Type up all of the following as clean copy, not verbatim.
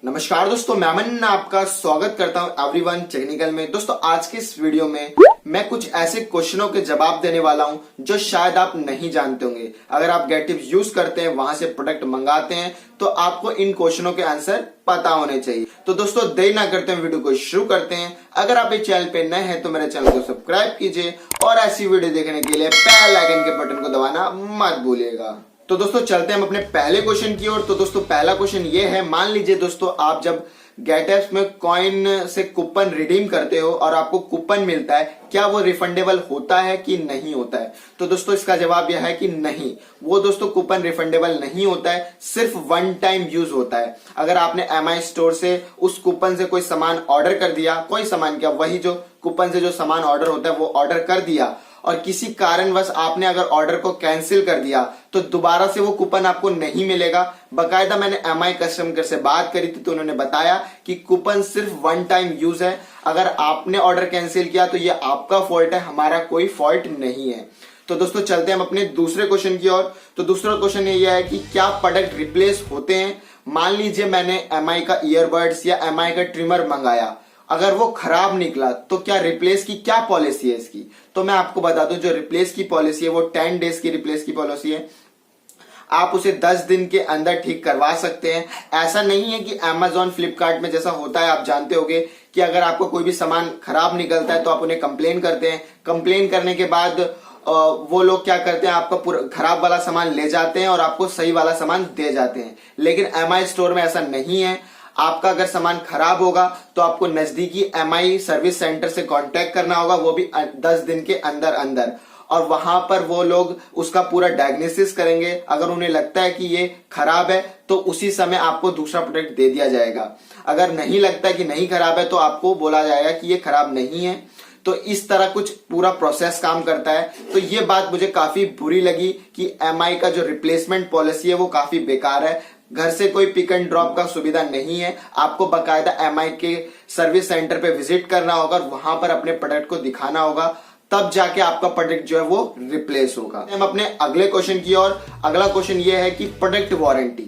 नमस्कार दोस्तों, मैं अमन आपका स्वागत करता हूं एवरीवन टेक्निकल में। दोस्तों आज के इस वीडियो में मैं कुछ ऐसे क्वेश्चनों के जवाब देने वाला हूं जो शायद आप नहीं जानते होंगे। अगर आप गेटिव यूज करते हैं, वहां से प्रोडक्ट मंगाते हैं, तो आपको इन क्वेश्चनों के आंसर पता होने चाहिए। तो दोस्तों देर ना करते हैं, वीडियो को शुरू करते हैं। अगर आप इस चैनल पे नए हैं तो मेरे चैनल को सब्सक्राइब कीजिए और ऐसी वीडियो देखने के लिए बेल आइकन के बटन को दबाना मत भूलिएगा। तो दोस्तों चलते हैं हम अपने पहले क्वेश्चन की ओर। तो दोस्तों पहला क्वेश्चन ये है, मान लीजिए दोस्तों आप जब गेटएप्स में कॉइन से कूपन रिडीम करते हो और आपको कूपन मिलता है, क्या वो रिफंडेबल होता है कि नहीं होता है? तो दोस्तों इसका जवाब यह है कि नहीं, वो दोस्तों कूपन रिफंडेबल नहीं होता है, सिर्फ वन टाइम यूज होता है। अगर आपने एमआई स्टोर से उस कूपन से कोई सामान ऑर्डर कर दिया, कोई सामान क्या, वही जो कूपन से जो सामान ऑर्डर होता है वो ऑर्डर कर दिया और किसी कारणवश आपने अगर ऑर्डर को कैंसिल कर दिया तो दोबारा से वो कूपन आपको नहीं मिलेगा। बकायदा मैंने एमआई कस्टमर केयर से बात करी थी तो उन्होंने बताया कि कूपन सिर्फ वन टाइम यूज है। अगर आपने ऑर्डर कैंसिल किया तो ये आपका फॉल्ट है, हमारा कोई फॉल्ट नहीं है। तो दोस्तों चलते हैं हम अपने दूसरे क्वेश्चन की ओर। तो दूसरा क्वेश्चन ये है कि क्या प्रोडक्ट रिप्लेस होते हैं? मान लीजिए मैंने एमआई का ईयरबड्स या एमआई का ट्रिमर मंगाया, अगर वो खराब निकला तो क्या रिप्लेस की क्या पॉलिसी है इसकी? तो मैं आपको बता दूं, जो रिप्लेस की पॉलिसी है वो 10 डेज की रिप्लेस की पॉलिसी है। आप उसे 10 दिन के अंदर ठीक करवा सकते हैं। ऐसा नहीं है कि Amazon फ्लिपकार्ट में जैसा होता है, आप जानते होंगे कि अगर आपको कोई भी सामान खराब निकलता है तो आप उन्हें कंप्लेन करते हैं। कंप्लेन करने के बाद वो लोग क्या करते हैं, आपका पूरा खराब वाला सामान ले जाते हैं और आपको सही वाला सामान दे जाते हैं। लेकिन एमआई स्टोर में ऐसा नहीं है। आपका अगर सामान खराब होगा तो आपको नजदीकी एमआई सर्विस सेंटर से कांटेक्ट करना होगा, वो भी 10 दिन के अंदर अंदर, और वहां पर वो लोग उसका पूरा डायग्नोसिस करेंगे। अगर उन्हें लगता है कि ये खराब है तो उसी समय आपको दूसरा प्रोडक्ट दे दिया जाएगा। अगर नहीं लगता कि नहीं खराब है तो आपको बोला जाएगा कि ये खराब नहीं है। तो इस तरह कुछ पूरा प्रोसेस काम करता है। तो ये बात मुझे काफी बुरी लगी कि एमआई का जो रिप्लेसमेंट पॉलिसी है वो काफी बेकार है। घर से कोई पिक एंड ड्रॉप का सुविधा नहीं है, आपको बकायदा एमआई के सर्विस सेंटर पे विजिट करना होगा और वहां पर अपने प्रोडक्ट को दिखाना होगा, तब जाके आपका प्रोडक्ट जो है वो रिप्लेस होगा। हम अपने अगले क्वेश्चन की ओर। अगला क्वेश्चन ये है कि प्रोडक्ट वारंटी।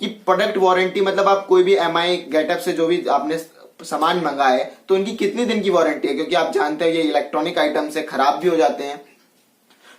कि प्रोडक्ट वारंटी मतलब आप कोई भी एमआई गेटअप से जो भी आपने सामान मंगाए तो उनकी कितने दिन की वारंटी है? क्योंकि आप जानते हैं ये इलेक्ट्रॉनिक आइटम से खराब भी हो जाते हैं।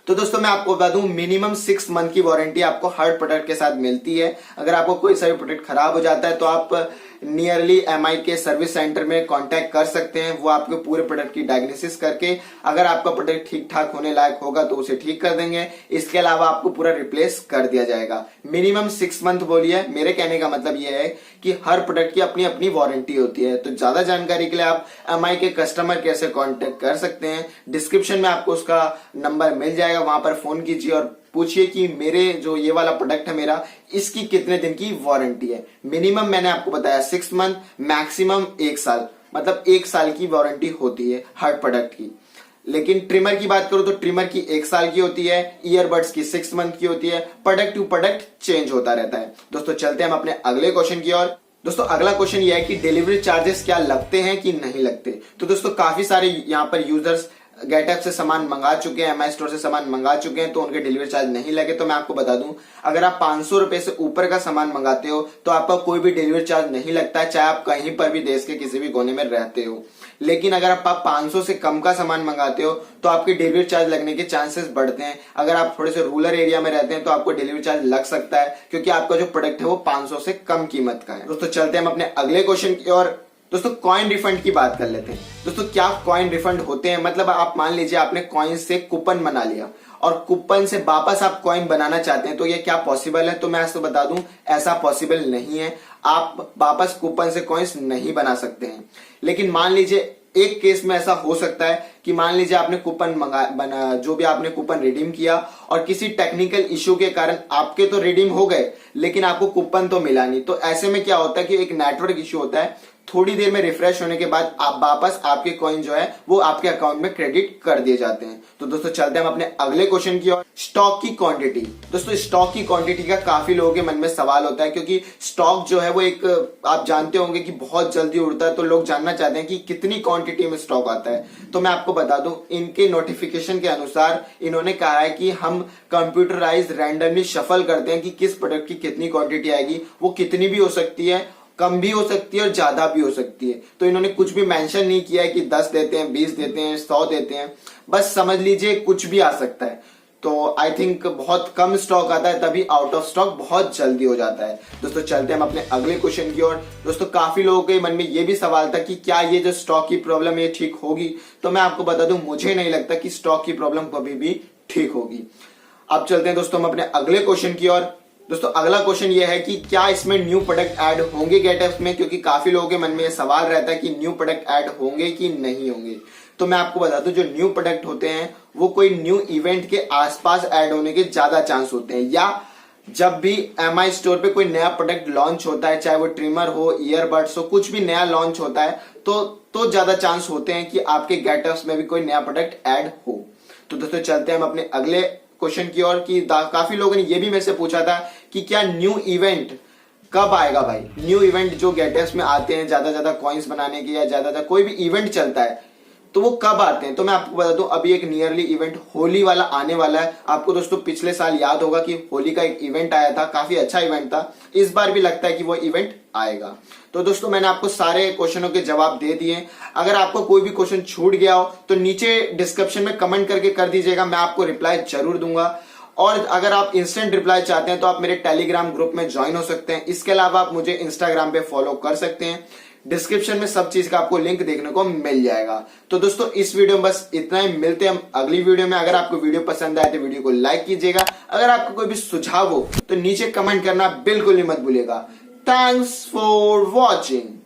तो दोस्तों मैं आपको बता दूं, मिनिमम 6 मंथ की वारंटी आपको हर प्रोडक्ट के साथ मिलती है। अगर आपको कोई सा भी प्रोडक्ट खराब हो जाता है तो आप नियरली एमआई के सर्विस सेंटर में कांटेक्ट कर सकते हैं। वो आपके पूरे प्रोडक्ट की डायग्नोसिस करके अगर आपका प्रोडक्ट ठीक ठाक होने लायक होगा तो उसे ठीक कर देंगे। इसके अलावा आपको पूरा रिप्लेस कर दिया जाएगा। मिनिमम 6 मंथ बोलिए, मेरे कहने का मतलब यह है कि हर प्रोडक्ट की अपनी अपनी वारंटी होती है। तो ज्यादा जानकारी के लिए आप एमआई के कस्टमर केयर से कांटेक्ट कर सकते हैं। डिस्क्रिप्शन में आपको उसका नंबर मिल जाएगा, वहां पर फोन कीजिए और पूछिए कि मेरे जो ये वाला प्रोडक्ट है मेरा, इसकी कितने दिन की वारंटी है। मिनिमम मैंने आपको बताया 6 मंथ, मैक्सिमम 1 साल, मतलब 1 साल की वारंटी होती है हर प्रोडक्ट की। लेकिन ट्रिमर की बात करूं तो ट्रिमर की 1 साल की होती है, ईयरबड्स की 6 मंथ की होती है। प्रोडक्ट टू प्रोडक्ट चेंज होता रहता है। दोस्तों चलते हैं हम अपने अगले क्वेश्चन की ओर। दोस्तों अगला क्वेश्चन यह है कि डिलीवरी चार्जेस क्या लगते हैं कि नहीं लगते? तो दोस्तों काफी सारे यहाँ पर यूजर्स गेटअप से सामान मंगा चुके हैं, एमआई स्टोर से सामान मंगा चुके हैं तो उनके डिलीवरी चार्ज नहीं लगे। तो मैं आपको बता दूं, अगर आप 500 रुपए से ऊपर का सामान मंगाते हो तो आपका कोई भी डिलीवरी चार्ज नहीं लगता है, चाहे आप कहीं पर भी देश के किसी भी कोने में रहते हो। लेकिन अगर आप 500 से कम का सामान मंगाते हो तो आपके डिलीवरी चार्ज लगने के चांसेस बढ़ते हैं। अगर आप थोड़े से रूरल एरिया में रहते हैं तो आपको डिलीवरी चार्ज लग सकता है, क्योंकि आपका जो प्रोडक्ट है वो 500 से कम कीमत का है। दोस्तों चलते हैं हम अपने अगले क्वेश्चन की ओर। दोस्तों कॉइन रिफंड की बात कर लेते हैं। दोस्तों क्या कॉइन रिफंड होते हैं? मतलब आप मान लीजिए आपने कॉइन से कूपन बना लिया और कूपन से वापस आप कॉइन बनाना चाहते हैं, तो ये क्या पॉसिबल है? तो मैं आपको बता दूं, ऐसा पॉसिबल नहीं है। आप वापस कूपन से कॉइन्स नहीं बना सकते हैं। लेकिन मान लीजिए एक केस में ऐसा हो सकता है कि मान लीजिए आपने कूपन जो भी आपने कूपन रिडीम किया और किसी टेक्निकल इश्यू के कारण आपके तो रिडीम हो गए लेकिन आपको कूपन तो मिला नहीं। तो ऐसे में क्या होता है कि एक नेटवर्क इश्यू होता है, थोड़ी देर में रिफ्रेश होने के बाद आप वापस आपके कॉइन जो है वो आपके अकाउंट में क्रेडिट कर दिए जाते हैं। तो दोस्तों चलते हैं हम अपने अगले क्वेश्चन की ओर। स्टॉक की क्वांटिटी। दोस्तों स्टॉक की क्वांटिटी का काफी लोगों के मन में सवाल होता है, क्योंकि स्टॉक जो है वो एक, आप जानते होंगे कि बहुत जल्दी उड़ता है, तो लोग जानना चाहते हैं कि कितनी क्वांटिटी में स्टॉक आता है। तो मैं आपको बता दूं, इनके नोटिफिकेशन के अनुसार इन्होंने कहा है कि हम कंप्यूटराइज रैंडमली शफल करते हैं कि किस प्रोडक्ट की कितनी क्वांटिटी आएगी। वो कितनी भी हो सकती है कम भी हो सकती है और ज्यादा भी हो सकती है। तो इन्होंने कुछ भी मेंशन नहीं किया है कि 10 देते हैं, 20 देते हैं, 100 देते हैं, बस समझ लीजिए कुछ भी आ सकता है। तो आई थिंक बहुत कम स्टॉक आता है, तभी आउट ऑफ स्टॉक बहुत जल्दी हो जाता है। दोस्तों चलते हैं हम अपने अगले क्वेश्चन की ओर। दोस्तों काफी लोगों के मन में ये भी सवाल था कि क्या ये जो स्टॉक की प्रॉब्लम ये ठीक होगी, तो मैं आपको बता दूं मुझे नहीं लगता कि स्टॉक की प्रॉब्लम कभी भी ठीक होगी। अब चलते हैं दोस्तों हम अपने अगले क्वेश्चन की ओर। दोस्तों अगला क्वेश्चन ये है कि क्या इसमें न्यू प्रोडक्ट ऐड होंगे गेटअप्स में, क्योंकि काफी लोगों के मन में ये सवाल रहता है कि न्यू प्रोडक्ट ऐड होंगे कि नहीं होंगे। तो मैं आपको बता दूं जो न्यू प्रोडक्ट होते हैं वो कोई न्यू इवेंट के आसपास ऐड होने के ज्यादा चांस होते हैं, या जब भी एमआई स्टोर पे कोई नया प्रोडक्ट लॉन्च होता है, चाहे वो ट्रिमर हो, ईयरबड्स हो, कुछ भी नया लॉन्च होता है, तो ज्यादा चांस होते हैं कि आपके गेटअप्स में भी कोई नया प्रोडक्ट ऐड हो। तो दोस्तों चलते हैं हम अपने अगले क्वेश्चन की ओर कि काफी लोगों ने ये भी मेरे से पूछा था कि क्या न्यू इवेंट कब आएगा भाई। न्यू इवेंट जो गेटअप्स में आते हैं ज्यादा कॉइन्स बनाने के, या ज्यादा कोई भी इवेंट चलता है, तो वो कब आते हैं। तो मैं आपको बता दूं अभी एक नियरली इवेंट होली वाला आने वाला है। आपको दोस्तों पिछले साल याद होगा कि होली का एक इवेंट आया था, काफी अच्छा इवेंट था। इस बार भी लगता है कि वो इवेंट आएगा। तो दोस्तों मैंने आपको सारे क्वेश्चनों के जवाब दे दिए। अगर आपको कोई भी क्वेश्चन छूट गया हो तो नीचे डिस्क्रिप्शन में कमेंट करके कर दीजिएगा, मैं आपको रिप्लाई जरूर दूंगा। और अगर आप इंस्टेंट रिप्लाई चाहते हैं तो आप मेरे टेलीग्राम ग्रुप में ज्वाइन हो सकते हैं। इसके अलावा आप मुझे इंस्टाग्राम पे फॉलो कर सकते हैं। डिस्क्रिप्शन में सब चीज का आपको लिंक देखने को मिल जाएगा। तो दोस्तों इस वीडियो में बस इतना ही, मिलते हैं हम अगली वीडियो में। अगर आपको वीडियो पसंद आए तो वीडियो को लाइक कीजिएगा। अगर आपको कोई भी सुझाव हो तो नीचे कमेंट करना बिल्कुल ही मत भूलिएगा। Thanks for watching.